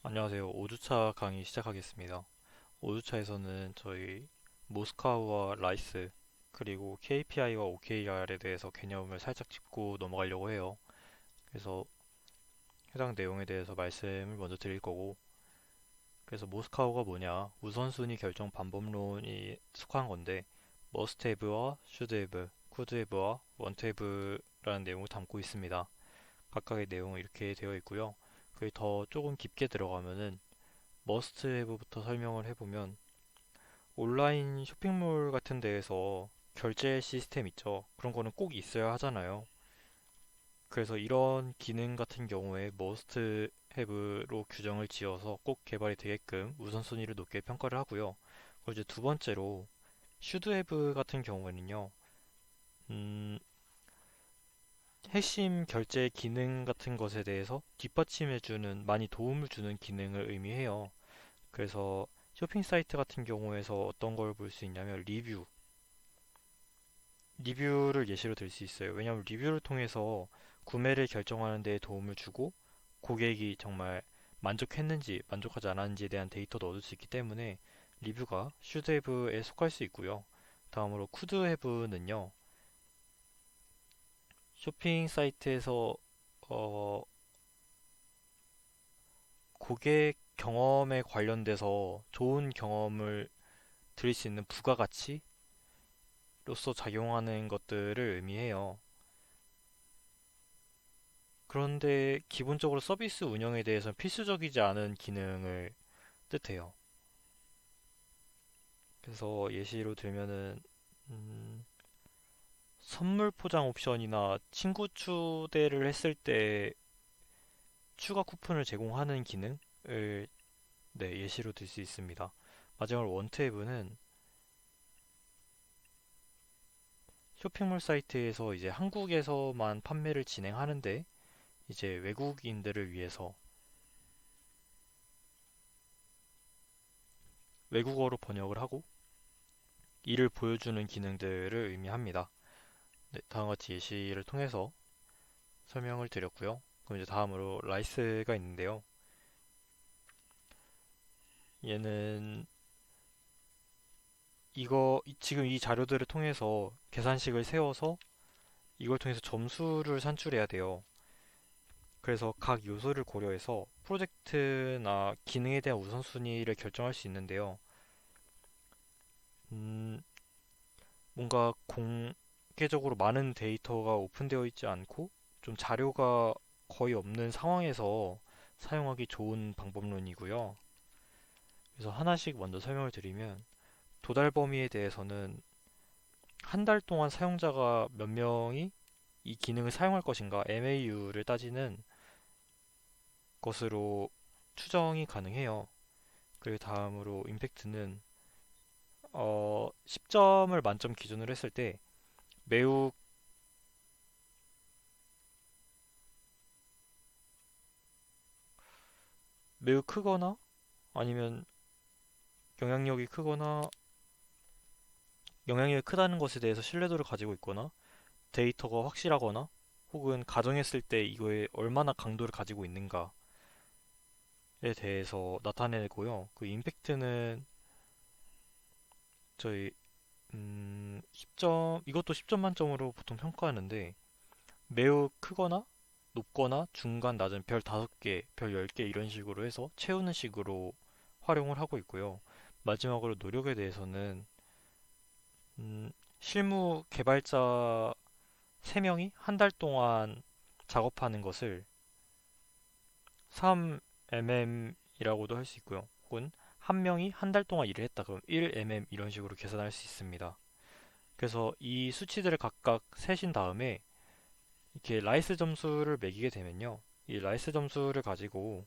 안녕하세요. 5주차 강의 시작하겠습니다. 5주차에서는 저희 모스카우와 라이스, 그리고 KPI와 OKR에 대해서 개념을 살짝 짚고 넘어가려고 해요. 그래서 해당 내용에 대해서 말씀을 먼저 드릴 거고, 그래서 모스카우가 뭐냐? 우선순위 결정 방법론이 속한 건데, must have와 should have, could have와 want have라는 내용을 담고 있습니다. 각각의 내용은 이렇게 되어 있고요. 그게 더 조금 깊게 들어가면은 머스트 해브부터 설명을 해보면 온라인 쇼핑몰 같은 데에서 결제 시스템 있죠. 그런 거는 꼭 있어야 하잖아요. 그래서 이런 기능 같은 경우에 머스트 해브로 규정을 지어서 꼭 개발이 되게끔 우선순위를 높게 평가를 하고요. 그리고 이제 두 번째로 슈드 해브 같은 경우에는요. 음, 핵심 결제 기능 같은 것에 대해서 뒷받침해주는 많이 도움을 주는 기능을 의미해요. 그래서 쇼핑 사이트 같은 경우에서 어떤 걸 볼 수 있냐면 리뷰를 예시로 들 수 있어요. 왜냐하면 리뷰를 통해서 구매를 결정하는 데 도움을 주고 고객이 정말 만족했는지 만족하지 않았는지에 대한 데이터도 얻을 수 있기 때문에 리뷰가 should have에 속할 수 있고요. 다음으로 could have는요. 쇼핑 사이트에서 어, 고객 경험에 관련돼서 좋은 경험을 드릴 수 있는 부가가치 로서 작용하는 것들을 의미해요. 그런데 기본적으로 서비스 운영에 대해서는 필수적이지 않은 기능을 뜻해요. 그래서 예시로 들면은 음, 선물 포장 옵션이나 친구 추대를 했을 때 추가 쿠폰을 제공하는 기능을 네, 예시로 들 수 있습니다. 마지막으로 원테이브는 쇼핑몰 사이트에서 이제 한국에서만 판매를 진행하는데 이제 외국인들을 위해서 외국어로 번역을 하고 이를 보여주는 기능들을 의미합니다. 네, 다음과 같이 예시를 통해서 설명을 드렸고요. 그럼 이제 다음으로 라이스가 있는데요. 얘는 지금 이 자료들을 통해서 계산식을 세워서 이걸 통해서 점수를 산출해야 돼요. 그래서 각 요소를 고려해서 프로젝트나 기능에 대한 우선순위를 결정할 수 있는데요. 음, 뭔가 공개적으로 많은 데이터가 오픈되어 있지 않고 좀 자료가 거의 없는 상황에서 사용하기 좋은 방법론이고요. 그래서 하나씩 먼저 설명을 드리면 도달 범위에 대해서는 한 달 동안 사용자가 몇 명이 이 기능을 사용할 것인가 MAU를 따지는 것으로 추정이 가능해요. 그리고 다음으로 임팩트는 10점을 만점 기준으로 했을 때 매우 매우 크거나 아니면 영향력이 크거나 영향력이 크다는 것에 대해서 신뢰도를 가지고 있거나 데이터가 확실하거나 혹은 가정했을 때 이거에 얼마나 강도를 가지고 있는가에 대해서 나타내고요. 그 임팩트는 저희 10점 이것도 10점 만점으로 보통 평가하는데 매우 크거나 높거나 중간 낮은 별 5개, 별 10개 이런 식으로 해서 채우는 식으로 활용을 하고 있고요. 마지막으로 노력에 대해서는 실무 개발자 3명이 한 달 동안 작업하는 것을 3mm이라고도 할 수 있고요. 혹은 한 명이 한 달 동안 일을 했다. 그럼 1mm 이런 식으로 계산할 수 있습니다. 그래서 이 수치들을 각각 세신 다음에 이렇게 라이스 점수를 매기게 되면요. 이 라이스 점수를 가지고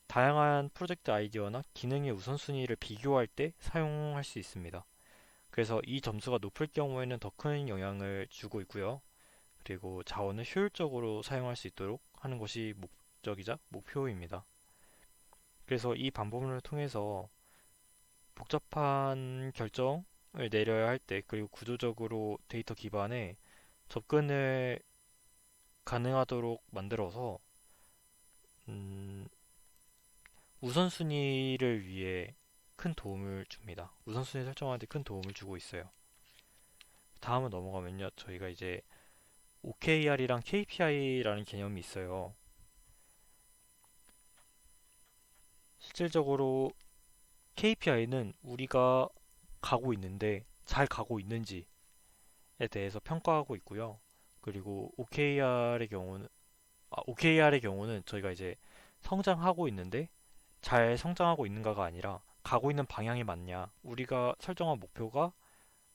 다양한 프로젝트 아이디어나 기능의 우선순위를 비교할 때 사용할 수 있습니다. 그래서 이 점수가 높을 경우에는 더 큰 영향을 주고 있고요. 그리고 자원을 효율적으로 사용할 수 있도록 하는 것이 목적이자 목표입니다. 그래서 이 방법론을 통해서 복잡한 결정을 내려야 할 때, 그리고 구조적으로 데이터 기반에 접근을 가능하도록 만들어서 음, 우선순위를 위해 큰 도움을 줍니다. 우선순위 설정하는데 큰 도움을 주고 있어요. 다음으로 넘어가면요. 저희가 이제 OKR이랑 KPI라는 개념이 있어요. 실질적으로 KPI는 우리가 가고 있는데 잘 가고 있는지에 대해서 평가하고 있고요. 그리고 OKR의 경우는 저희가 이제 성장하고 있는데 잘 성장하고 있는가가 아니라 가고 있는 방향이 맞냐, 우리가 설정한 목표가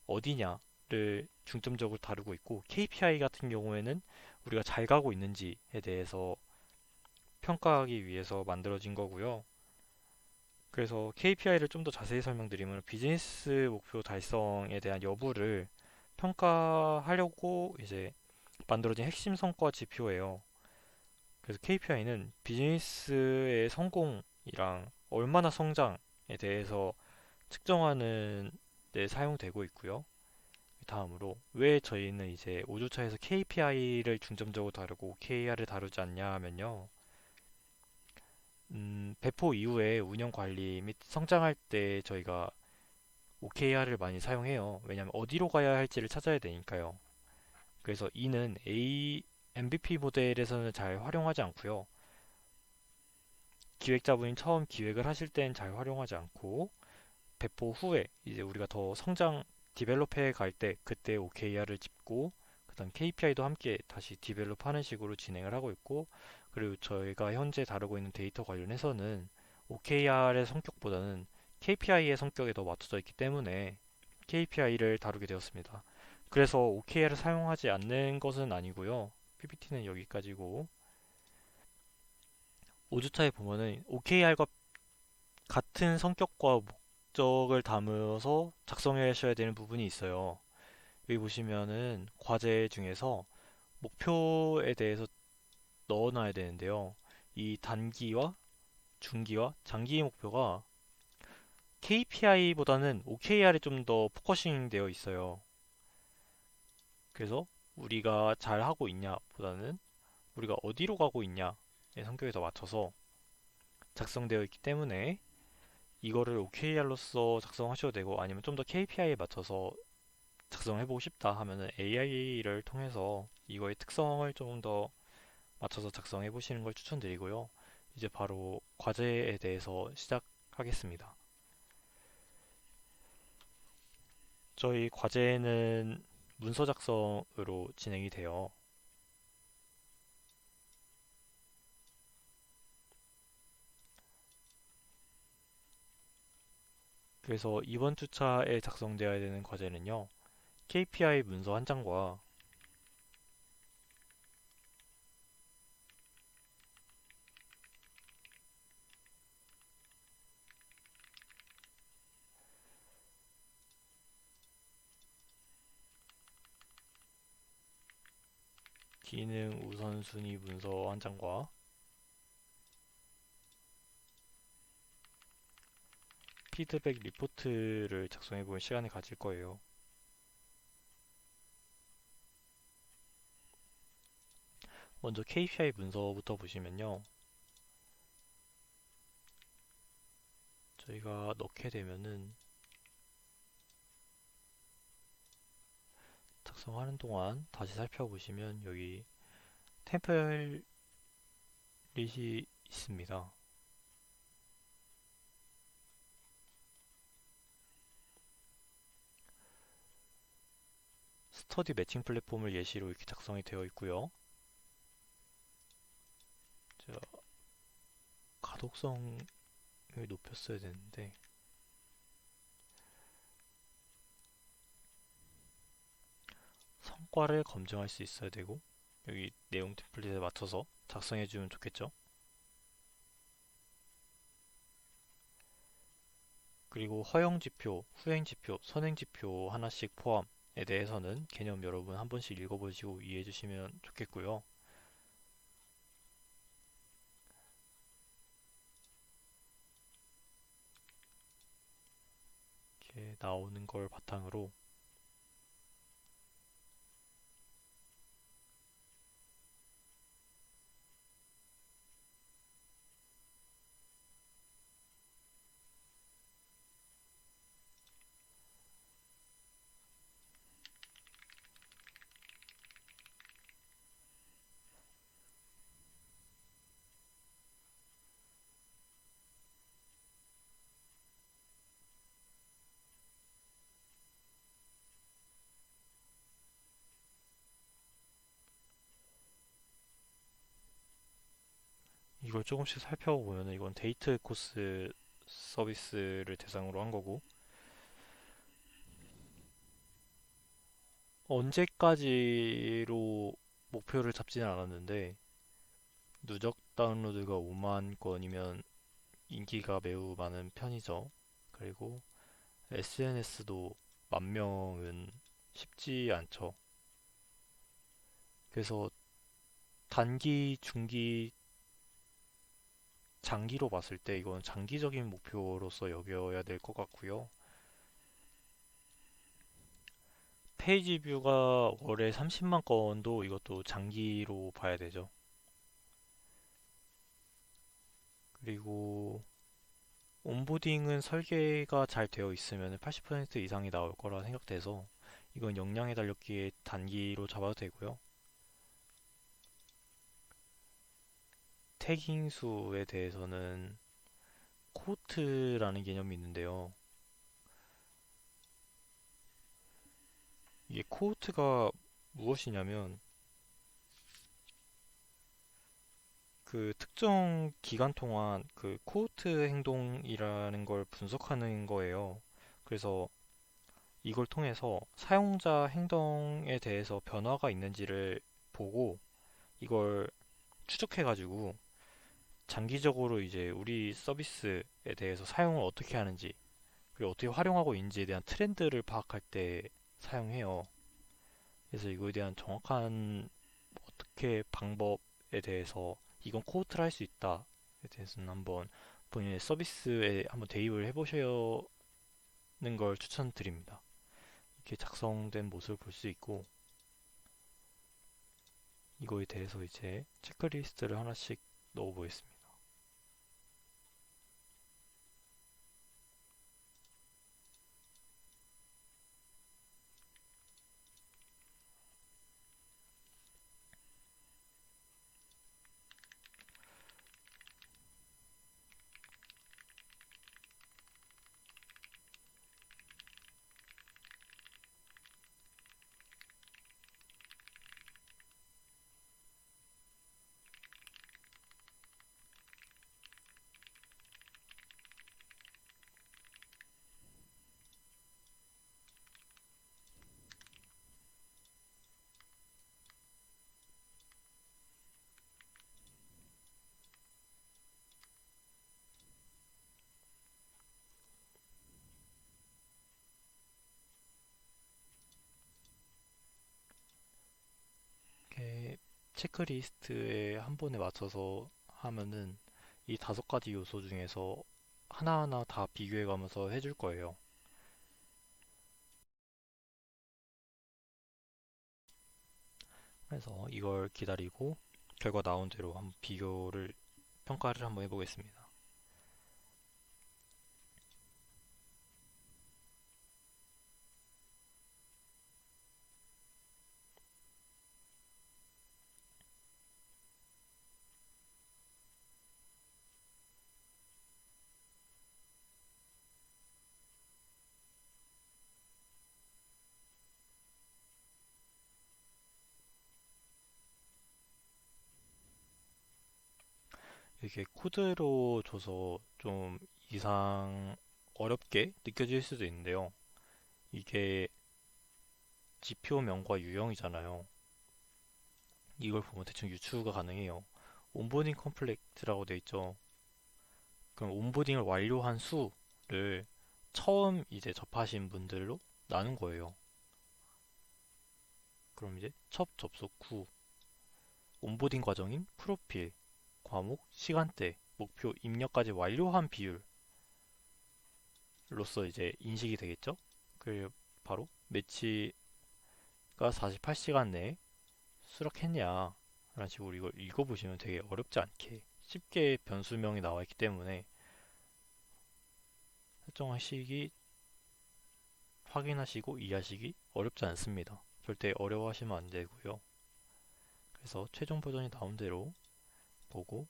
어디냐를 중점적으로 다루고 있고, KPI 같은 경우에는 우리가 잘 가고 있는지에 대해서 평가하기 위해서 만들어진 거고요. 그래서 KPI를 좀 더 자세히 설명드리면 비즈니스 목표 달성에 대한 여부를 평가하려고 이제 만들어진 핵심 성과 지표예요. 그래서 KPI는 비즈니스의 성공이랑 얼마나 성장에 대해서 측정하는 데 사용되고 있고요. 다음으로 왜 저희는 이제 5주차에서 KPI를 중점적으로 다루고 OKR을 다루지 않냐 하면요. 배포 이후에 운영 관리 및 성장할 때 저희가 OKR을 많이 사용해요. 왜냐하면 어디로 가야 할지를 찾아야 되니까요. 그래서 이는 MVP 모델에서는 잘 활용하지 않고요. 기획자분이 처음 기획을 하실 땐 잘 활용하지 않고, 배포 후에 이제 우리가 더 성장 디벨롭해 갈 때 그때 OKR을 짚고, 그다음 KPI도 함께 다시 디벨롭하는 식으로 진행을 하고 있고, 그리고 저희가 현재 다루고 있는 데이터 관련해서는 OKR의 성격보다는 KPI의 성격에 더 맞춰져 있기 때문에 KPI를 다루게 되었습니다. 그래서 OKR을 사용하지 않는 것은 아니고요. PPT는 여기까지고, 5주차에 보면은 OKR과 같은 성격과 목적을 담아서 작성하셔야 되는 부분이 있어요. 여기 보시면은 과제 중에서 목표에 대해서 넣어놔야 되는데요. 이 단기와 중기와 장기 목표가 KPI보다는 OKR에 좀 더 포커싱 되어 있어요. 그래서 우리가 잘 하고 있냐 보다는 우리가 어디로 가고 있냐의 성격에 더 맞춰서 작성되어 있기 때문에, 이거를 OKR로서 작성하셔도 되고 아니면 좀 더 KPI에 맞춰서 작성해보고 싶다 하면은 AI를 통해서 이거의 특성을 좀 더 맞춰서 작성해보시는 걸 추천드리고요. 이제 바로 과제에 대해서 시작하겠습니다. 저희 과제는 문서 작성으로 진행이 돼요. 그래서 이번 주차에 작성되어야 되는 과제는요. KPI 문서 한 장과 기능 우선순위 문서 한 장과 피드백 리포트를 작성해 볼 시간을 가질 거예요. 먼저 KPI 문서부터 보시면요. 저희가 넣게 되면은 작성하는 동안 다시 살펴보시면 여기 템플릿이 있습니다. 스터디 매칭 플랫폼을 예시로 이렇게 작성이 되어 있고요. 제가 가독성을 높였어야 되는데, 성과를 검증할 수 있어야 되고, 여기 내용 템플릿에 맞춰서 작성해 주면 좋겠죠. 그리고 허용 지표, 후행 지표, 선행 지표 하나씩 포함에 대해서는 개념 여러분 한 번씩 읽어보시고 이해해 주시면 좋겠고요. 이렇게 나오는 걸 바탕으로 이걸 조금씩 살펴보면 이건 데이트 코스 서비스를 대상으로 한 거고, 언제까지로 목표를 잡지는 않았는데 누적 다운로드가 5만 건이면 인기가 매우 많은 편이죠. 그리고 SNS도 10,000명은 쉽지 않죠. 그래서 단기, 중기, 장기로 봤을 때 이건 장기적인 목표로서 여겨야 될 것 같고요. 페이지 뷰가 월에 30만 건도 이것도 장기로 봐야 되죠. 그리고 온보딩은 설계가 잘 되어 있으면 80% 이상이 나올 거라 생각돼서 이건 역량에 달렸기에 단기로 잡아도 되고요. 태깅 수에 대해서는 코트라는 개념이 있는데요. 이게 코호트가 무엇이냐면 그 특정 기간 동안 그 코호트 행동이라는 걸 분석하는 거예요. 그래서 이걸 통해서 사용자 행동에 대해서 변화가 있는지를 보고 이걸 추적해가지고 장기적으로 이제 우리 서비스에 대해서 사용을 어떻게 하는지 그리고 어떻게 활용하고 있는지에 대한 트렌드를 파악할 때 사용해요. 그래서 이거에 대한 정확한 어떻게 방법에 대해서 이건 코호트를 할 수 있다에 대해서는 한번 본인의 서비스에 한번 대입을 해보시는 걸 추천드립니다. 이렇게 작성된 모습을 볼 수 있고 이거에 대해서 이제 체크리스트를 하나씩 넣어보겠습니다. 이렇게 체크리스트에 한 번에 맞춰서 하면은 이 5가지 요소 중에서 하나하나 다 비교해가면서 해줄 거예요. 그래서 이걸 기다리고 결과 나온 대로 한번 비교를 평가를 한번 해보겠습니다. 이게 코드로 줘서 좀 이상 어렵게 느껴질 수도 있는데요. 이게 지표명과 유형이잖아요. 이걸 보면 대충 유추가 가능해요. 온보딩 컴플렉트라고 돼 있죠. 그럼 온보딩을 완료한 수를 처음 이제 접하신 분들로 나눈 거예요. 그럼 이제 첫 접속 후 온보딩 과정인 프로필, 과목, 시간대, 목표 입력까지 완료한 비율로서 이제 인식이 되겠죠? 그 바로 매치가 48시간 내에 수락했냐 라는 식으로 이걸 읽어보시면 되게 어렵지 않게 쉽게 변수명이 나와 있기 때문에 설정하시기 확인하시고 이해하시기 어렵지 않습니다. 절대 어려워하시면 안 되고요. 그래서 최종 버전이 나온 대로 보고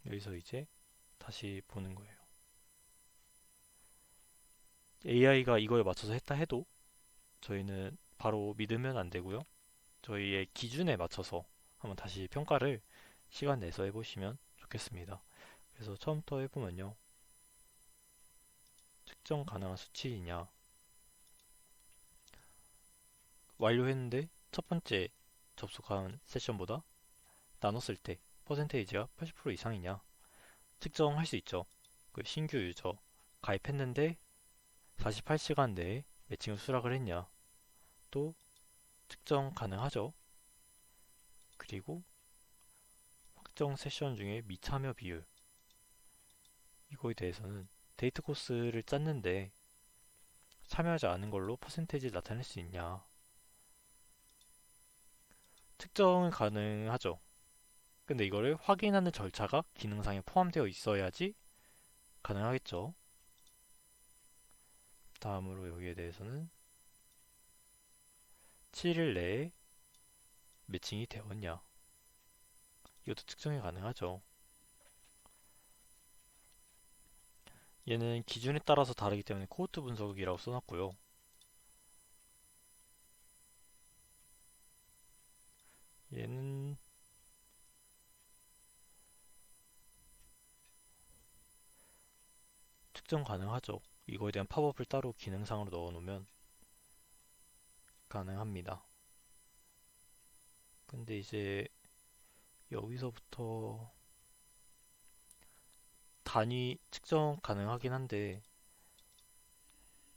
여기서 이제 다시 보는 거예요. AI가 이거에 맞춰서 했다 해도 저희는 바로 믿으면 안 되고요. 저희의 기준에 맞춰서 한번 다시 평가를 시간 내서 해보시면 좋겠습니다. 그래서 처음부터 해보면요. 측정 가능한 수치이냐. 완료했는데 첫 번째 접속한 세션보다 나눴을 때 퍼센테이지가 80% 이상이냐. 측정할 수 있죠. 그 신규 유저 가입했는데 48시간 내에 매칭을 수락을 했냐. 또 측정 가능하죠. 그리고 확정 세션 중에 미참여 비율. 이거에 대해서는 데이트 코스를 짰는데 참여하지 않은 걸로 퍼센테이지를 나타낼 수 있냐. 측정은 가능하죠. 근데 이거를 확인하는 절차가 기능상에 포함되어 있어야지 가능하겠죠. 다음으로 여기에 대해서는 7일 내에 매칭이 되었냐. 이것도 측정이 가능하죠. 얘는 기준에 따라서 다르기 때문에 코호트 분석이라고 써놨고요. 얘는 측정 가능하죠. 이거에 대한 팝업을 따로 기능상으로 넣어놓으면 가능합니다. 근데 이제 여기서부터 단위 측정 가능하긴 한데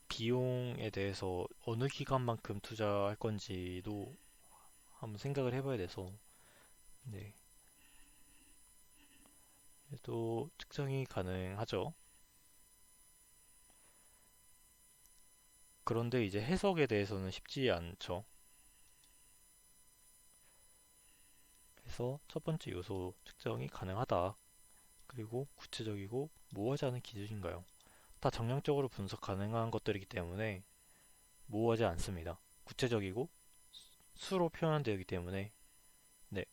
비용에 대해서 어느 기간만큼 투자할 건지도 한번 생각을 해봐야 돼서 네, 또 측정이 가능하죠. 그런데 이제 해석에 대해서는 쉽지 않죠. 그래서 첫 번째 요소 측정이 가능하다. 그리고 구체적이고 모호하지 않은 기준인가요? 다 정량적으로 분석 가능한 것들이기 때문에 모호하지 않습니다. 구체적이고 수로 표현되기 때문에 네,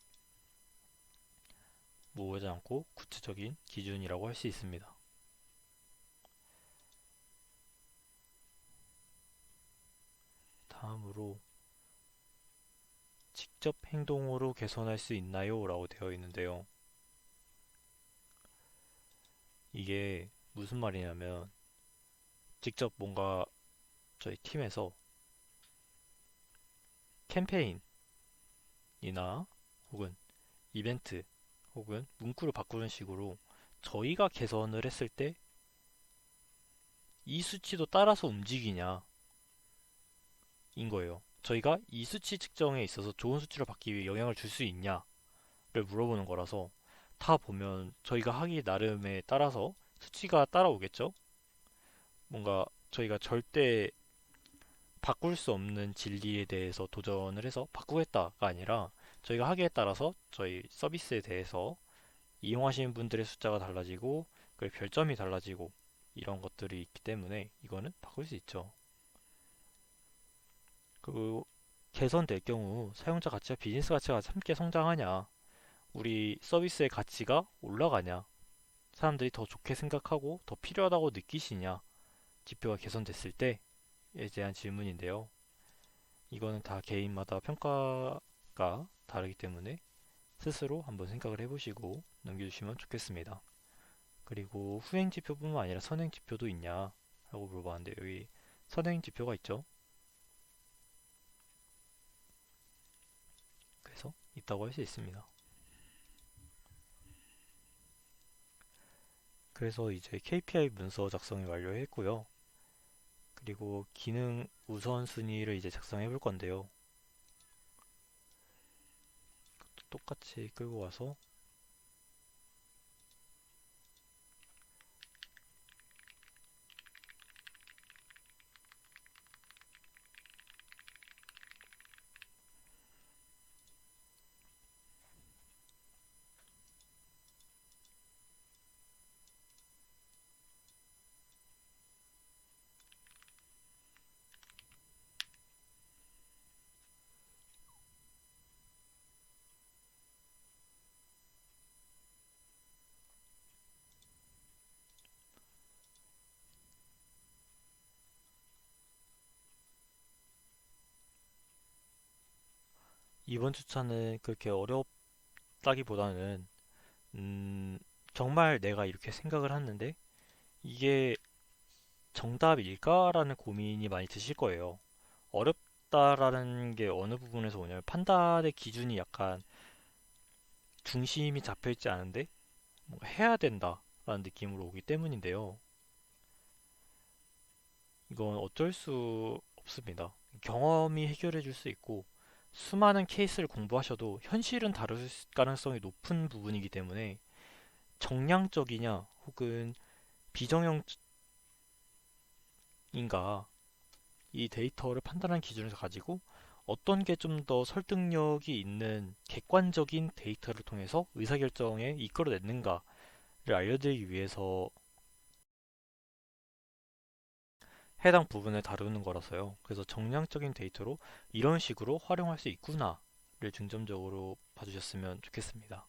모호하지 않고 구체적인 기준이라고 할 수 있습니다. 다음으로 직접 행동으로 개선할 수 있나요? 라고 되어 있는데요. 이게 무슨 말이냐면 직접 뭔가 저희 팀에서 캠페인이나 혹은 이벤트 혹은 문구를 바꾸는 식으로 저희가 개선을 했을 때 이 수치도 따라서 움직이냐 인 거예요. 저희가 이 수치 측정에 있어서 좋은 수치로 받기 위해 영향을 줄 수 있냐를 물어보는 거라서 다 보면 저희가 하기 나름에 따라서 수치가 따라오겠죠? 뭔가 저희가 절대 바꿀 수 없는 진리에 대해서 도전을 해서 바꾸겠다가 아니라 저희가 하기에 따라서 저희 서비스에 대해서 이용하시는 분들의 숫자가 달라지고 그 별점이 달라지고 이런 것들이 있기 때문에 이거는 바꿀 수 있죠. 그 개선될 경우 사용자 가치와 비즈니스 가치가 함께 성장하냐, 우리 서비스의 가치가 올라가냐, 사람들이 더 좋게 생각하고 더 필요하다고 느끼시냐, 지표가 개선됐을 때에 대한 질문인데요. 이거는 다 개인마다 평가가 다르기 때문에 스스로 한번 생각을 해보시고 넘겨주시면 좋겠습니다. 그리고 후행 지표뿐만 아니라 선행 지표도 있냐? 라고 물어봤는데 여기 선행 지표가 있죠? 그래서 있다고 할 수 있습니다. 그래서 이제 KPI 문서 작성을 완료했고요. 그리고 기능 우선순위를 이제 작성해 볼 건데요. 똑같이 끌고 와서 이번 주차는 그렇게 어렵게 어렵다기보다는 음, 정말 내가 이렇게 생각을 했는데 이게 정답일까라는 고민이 많이 드실 거예요. 어렵다라는 게 어느 부분에서 오냐면 판단의 기준이 약간 중심이 잡혀 있지 않은데 뭔가 해야 된다라는 느낌으로 오기 때문인데요. 이건 어쩔 수 없습니다. 경험이 해결해 줄 수 있고 수많은 케이스를 공부하셔도 현실은 다를 가능성이 높은 부분이기 때문에 정량적이냐 혹은 비정형인가 이 데이터를 판단하는 기준을 가지고 어떤 게 좀 더 설득력이 있는 객관적인 데이터를 통해서 의사결정에 이끌어냈는가를 알려드리기 위해서 해당 부분을 다루는 거라서요. 그래서 정량적인 데이터로 이런 식으로 활용할 수 있구나를 중점적으로 봐주셨으면 좋겠습니다.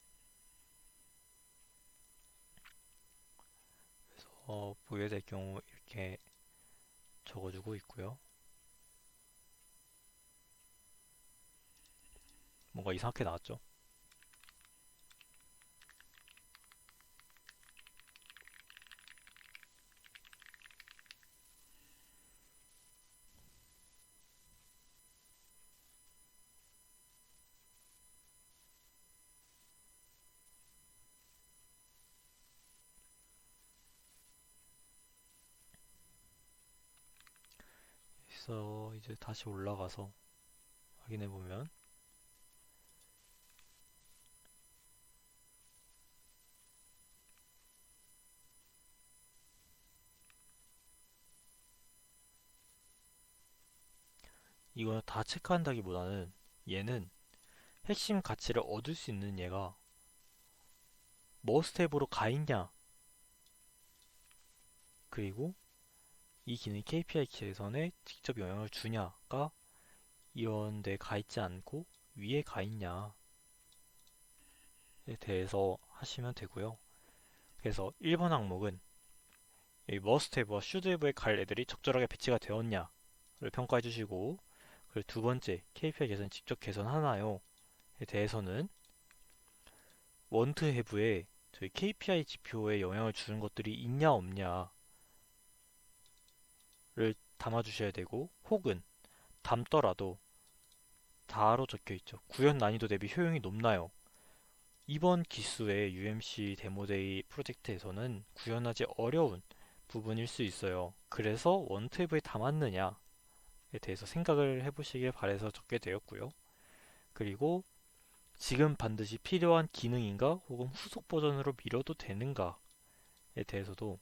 보게 될 경우 이렇게 적어주고 있고요. 뭔가 이상하게 나왔죠? 그래서 이제 다시 올라가서 확인해 보면 이거는 다 체크한다기보다는 얘는 핵심 가치를 얻을 수 있는 얘가 머스트헵으로 가 있냐 그리고 이 기능이 KPI 개선에 직접 영향을 주냐가 이런 데 가 있지 않고 위에 가 있냐에 대해서 하시면 되고요. 그래서 1번 항목은 이 머스트헵과 슈드헵에 갈 애들이 적절하게 배치가 되었냐를 평가해 주시고 그리고 두 번째 KPI 개선 직접 개선하나요? 에 대해서는 원트 해부에 저희 KPI 지표에 영향을 주는 것들이 있냐 없냐를 담아 주셔야 되고 혹은 담더라도 다로 적혀 있죠. 구현 난이도 대비 효용이 높나요? 이번 기수의 UMC 데모데이 프로젝트에서는 구현하기 어려운 부분일 수 있어요. 그래서 원투앱에 담았느냐에 대해서 생각을 해보시길 바래서 적게 되었고요. 그리고 지금 반드시 필요한 기능인가 혹은 후속 버전으로 미뤄도 되는가에 대해서도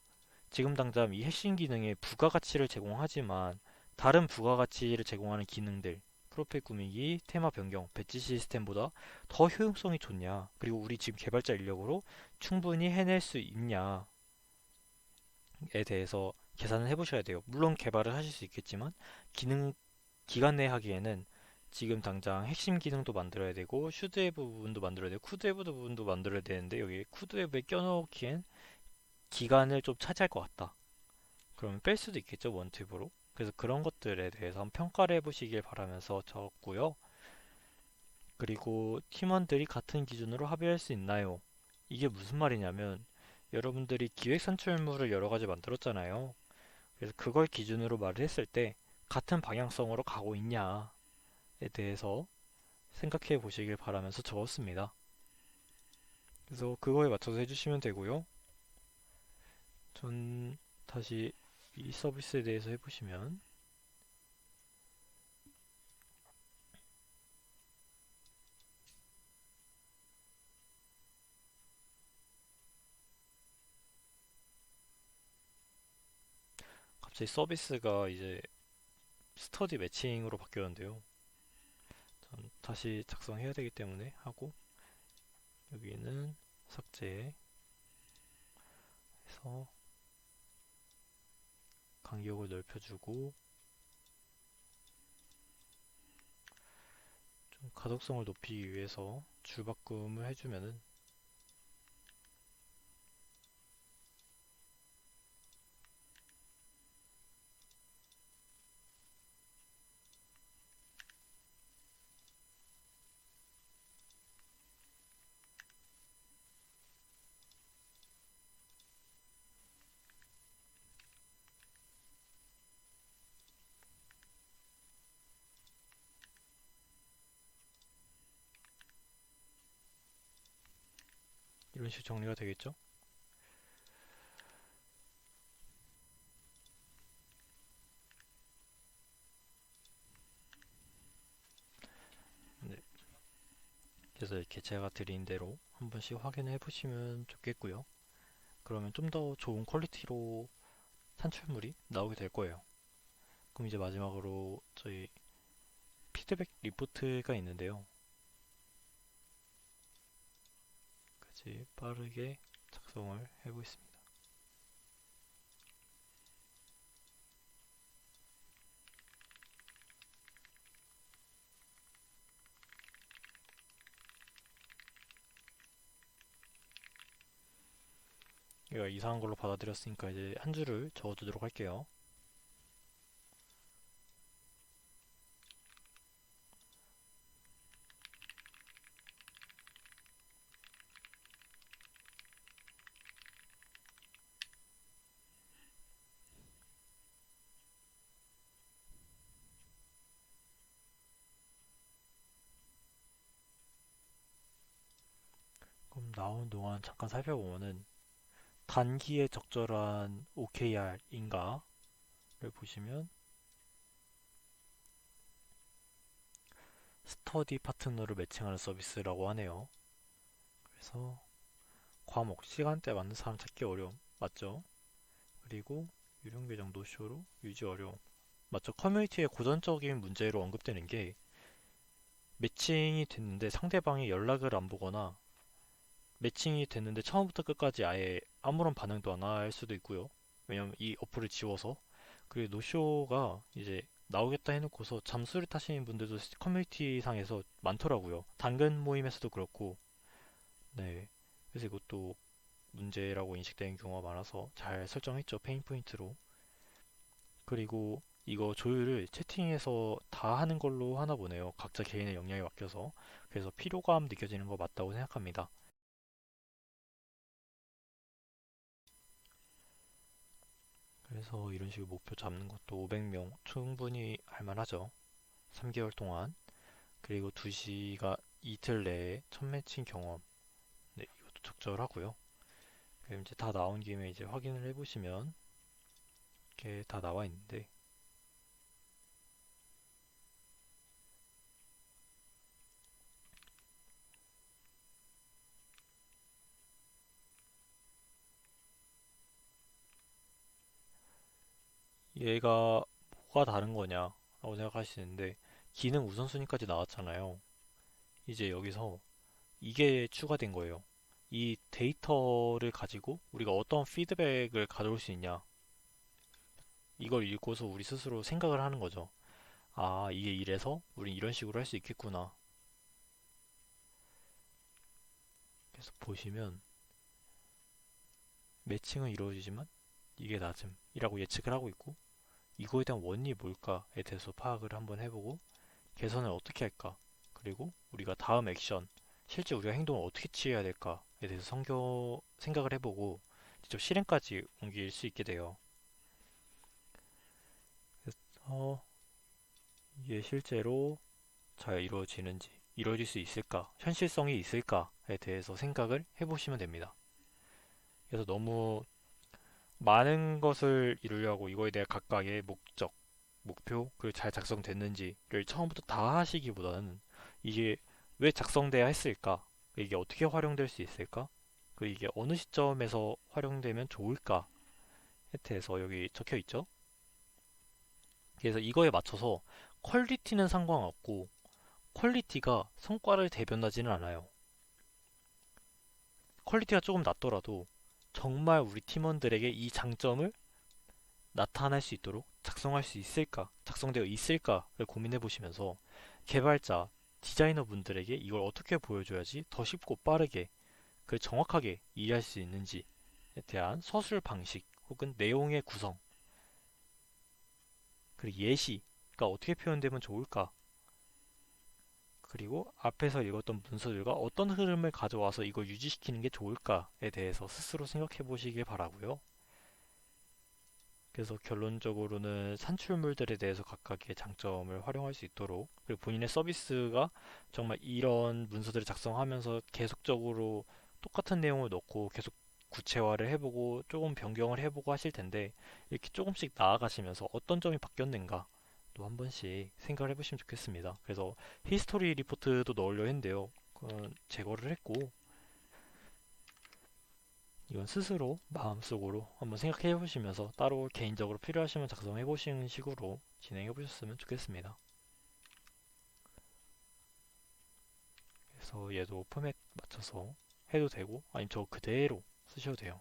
지금 당장 이 핵심 기능에 부가가치를 제공하지만 다른 부가가치를 제공하는 기능들 프로필 꾸미기, 테마 변경, 배치 시스템보다 더 효용성이 좋냐 그리고 우리 지금 개발자 인력으로 충분히 해낼 수 있냐에 대해서 계산을 해보셔야 돼요. 물론 개발을 하실 수 있겠지만 기능 기간 내에 하기에는 지금 당장 핵심 기능도 만들어야 되고 슈드웨브 부분도 만들어야 되고 쿠드웨브 부분도 만들어야 되는데 여기 쿠드웨브에 껴넣기엔 기간을 좀 차지할 것 같다. 그러면 뺄 수도 있겠죠, 원팁으로. 그래서 그런 것들에 대해서 한번 평가를 해보시길 바라면서 적었고요. 그리고 팀원들이 같은 기준으로 합의할 수 있나요? 이게 무슨 말이냐면 여러분들이 기획 산출물을 여러 가지 만들었잖아요. 그래서 그걸 기준으로 말을 했을 때 같은 방향성으로 가고 있냐에 대해서 생각해 보시길 바라면서 적었습니다. 그래서 그거에 맞춰서 해주시면 되고요. 전 다시 이 서비스에 대해서 해보시면 갑자기 서비스가 이제 스터디 매칭으로 바뀌었는데요. 전 다시 작성해야 되기 때문에 하고 여기는 삭제해서 간격을 넓혀주고 좀 가독성을 높이기 위해서 줄바꿈을 해주면은 이런 식으로 정리가 되겠죠? 네. 그래서 이렇게 제가 드린 대로 한 번씩 확인해 보시면 좋겠고요. 그러면 좀 더 좋은 퀄리티로 산출물이 나오게 될 거예요. 그럼 이제 마지막으로 저희 피드백 리포트가 있는데요. 같이 빠르게 작성을 해보겠습니다. 얘가 이상한 걸로 받아들였으니까 이제 한 줄을 적어두도록 할게요. 그럼 나온 동안 잠깐 살펴보면은 단기에 적절한 OKR인가를 보시면 스터디 파트너를 매칭하는 서비스라고 하네요. 그래서 과목, 시간대 맞는 사람 찾기 어려움. 맞죠? 그리고 유령 계정 노쇼로 유지 어려움. 맞죠? 커뮤니티의 고전적인 문제로 언급되는 게 매칭이 됐는데 상대방이 연락을 안 보거나 매칭이 됐는데 처음부터 끝까지 아예 아무런 반응도 안 할 수도 있고요. 왜냐면 이 어플을 지워서. 그리고 노쇼가 이제 나오겠다 해놓고서 잠수를 타시는 분들도 커뮤니티 상에서 많더라고요. 당근 모임에서도 그렇고. 네. 그래서 이것도 문제라고 인식되는 경우가 많아서 잘 설정했죠. 페인 포인트로. 그리고 이거 조율을 채팅에서 다 하는 걸로 하나 보네요. 각자 개인의 역량에 맡겨서. 그래서 피로감 느껴지는 거 맞다고 생각합니다. 그래서 이런 식으로 목표 잡는 것도 500명 충분히 할만하죠. 3개월 동안. 그리고 2시가 이틀 내에 첫 매칭 경험. 네, 이것도 적절하고요. 그럼 이제 다 나온 김에 이제 확인을 해보시면 이렇게 다 나와 있는데 얘가 뭐가 다른 거냐라고 생각하시는데 기능 우선순위까지 나왔잖아요. 이제 여기서 이게 추가된 거예요. 이 데이터를 가지고 우리가 어떤 피드백을 가져올 수 있냐. 이걸 읽고서 우리 스스로 생각을 하는 거죠. 아, 이게 이래서 우린 이런 식으로 할 수 있겠구나. 그래서 보시면 매칭은 이루어지지만 이게 낮음이라고 예측을 하고 있고 이거에 대한 원인이 뭘까에 대해서 파악을 한번 해보고 개선을 어떻게 할까 그리고 우리가 다음 액션 실제 우리가 행동을 어떻게 취해야 될까에 대해서 생각을 해보고 직접 실행까지 옮길 수 있게 돼요. 그래서 이게 실제로 잘 이루어지는지 이루어질 수 있을까 현실성이 있을까에 대해서 생각을 해보시면 됩니다. 그래서 너무 많은 것을 이루려고 이거에 대해 각각의 목적, 목표, 그리고 잘 작성됐는지를 처음부터 다 하시기보다는 이게 왜 작성돼야 했을까? 이게 어떻게 활용될 수 있을까? 그리고 이게 어느 시점에서 활용되면 좋을까에 대해서 여기 적혀 있죠? 그래서 이거에 맞춰서 퀄리티는 상관없고 퀄리티가 성과를 대변하지는 않아요. 퀄리티가 조금 낮더라도 정말 우리 팀원들에게 이 장점을 나타낼 수 있도록 작성할 수 있을까, 작성되어 있을까를 고민해 보시면서 개발자, 디자이너 분들에게 이걸 어떻게 보여줘야지 더 쉽고 빠르게, 그 정확하게 이해할 수 있는지에 대한 서술 방식 혹은 내용의 구성, 그리고 예시가 어떻게 표현되면 좋을까, 그리고 앞에서 읽었던 문서들과 어떤 흐름을 가져와서 이걸 유지시키는 게 좋을까에 대해서 스스로 생각해 보시길 바라고요. 그래서 결론적으로는 산출물들에 대해서 각각의 장점을 활용할 수 있도록 그리고 본인의 서비스가 정말 이런 문서들을 작성하면서 계속적으로 똑같은 내용을 넣고 계속 구체화를 해보고 조금 변경을 해보고 하실 텐데 이렇게 조금씩 나아가시면서 어떤 점이 바뀌었는가 또 한 번씩 생각을 해보시면 좋겠습니다. 그래서 히스토리 리포트도 넣으려 했는데요. 그건 제거를 했고 이건 스스로 마음속으로 한번 생각해 보시면서 따로 개인적으로 필요하시면 작성해 보시는 식으로 진행해 보셨으면 좋겠습니다. 그래서 얘도 포맷 맞춰서 해도 되고 아니면 저 그대로 쓰셔도 돼요.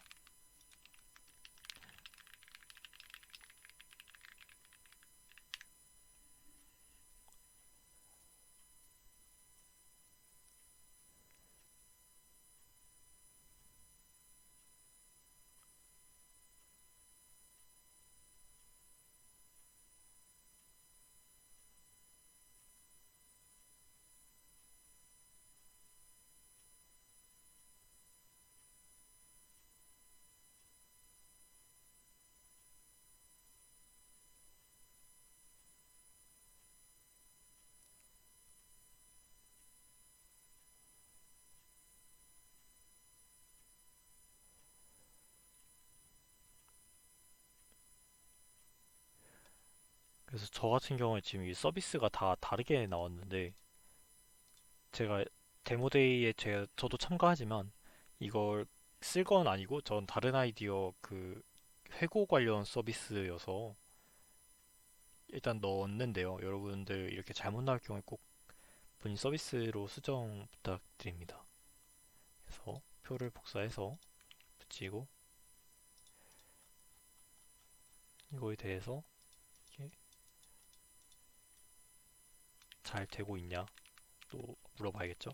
그래서 저 같은 경우에 지금 이 서비스가 다 다르게 나왔는데 제가 데모데이에 저도 참가하지만 이걸 쓸 건 아니고 전 다른 아이디어 그 회고 관련 서비스여서 일단 넣었는데요. 여러분들 이렇게 잘못 나올 경우에 꼭 본인 서비스로 수정 부탁드립니다. 그래서 표를 복사해서 붙이고 이거에 대해서 이게 잘 되고 있냐 또 물어봐야겠죠.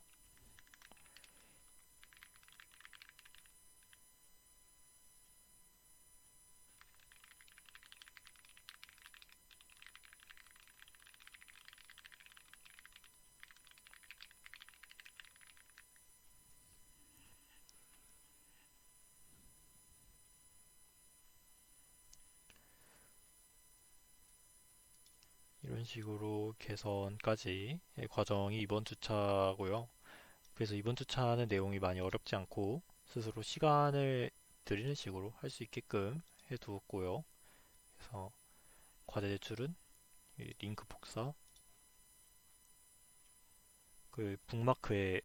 이런 식으로 개선까지 과정이 이번 주차고요. 그래서 이번 주차는 내용이 많이 어렵지 않고 스스로 시간을 들이는 식으로 할 수 있게끔 해두었고요. 그래서 과제 제출은 이 링크 복사, 그 북마크에